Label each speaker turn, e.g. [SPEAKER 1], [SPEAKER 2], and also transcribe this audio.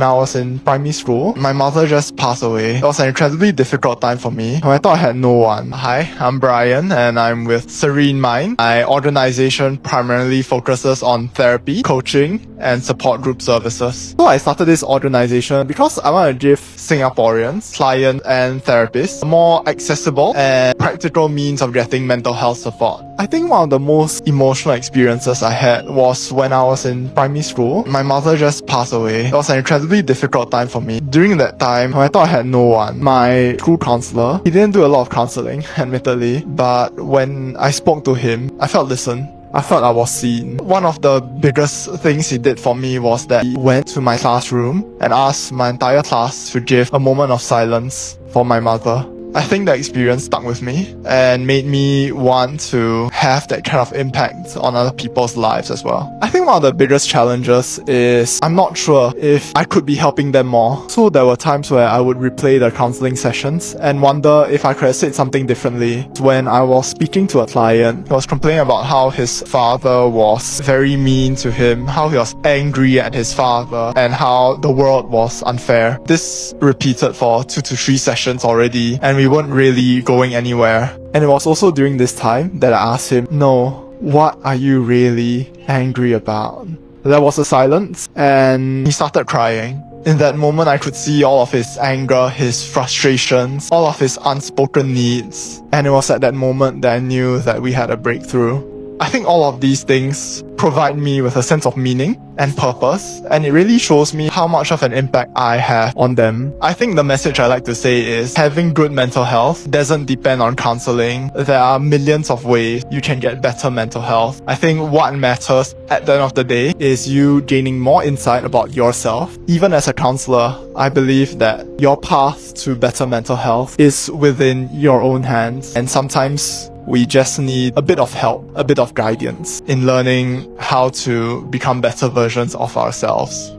[SPEAKER 1] When I was in primary school, my mother just passed away. It was an incredibly difficult time for me. I thought I had no one. Hi, I'm Brian and I'm with Serene Mind. My organization primarily focuses on therapy, coaching, and support group services. So I started this organization because I want to give Singaporeans, clients, and therapists a more accessible and practical means of getting mental health support. I think one of the most emotional experiences I had was when I was in primary school. My mother just passed away. It was an incredibly difficult time for me. During that time, I thought I had no one. My school counsellor, he didn't do a lot of counselling, admittedly, but when I spoke to him, I felt listened. I felt I was seen. One of the biggest things he did for me was that he went to my classroom and asked my entire class to give a moment of silence for my mother. I think that experience stuck with me and made me want to have that kind of impact on other people's lives as well. I think one of the biggest challenges is I'm not sure if I could be helping them more. So there were times where I would replay the counseling sessions and wonder if I could have said something differently. When I was speaking to a client, he was complaining about how his father was very mean to him, how he was angry at his father, and how the world was unfair. This repeated for 2 to 3 sessions already, and we weren't really going anywhere. And it was also during this time that I asked him, "No, what are you really angry about?" There was a silence and he started crying. In that moment, I could see all of his anger, his frustrations, all of his unspoken needs. And it was at that moment that I knew that we had a breakthrough. I think all of these things provide me with a sense of meaning and purpose, and it really shows me how much of an impact I have on them. I think the message I like to say is having good mental health doesn't depend on counseling. There are millions of ways you can get better mental health. I think what matters at the end of the day is you gaining more insight about yourself. Even as a counselor, I believe that your path to better mental health is within your own hands, and sometimes we just need a bit of help, a bit of guidance in learning how to become better versions of ourselves.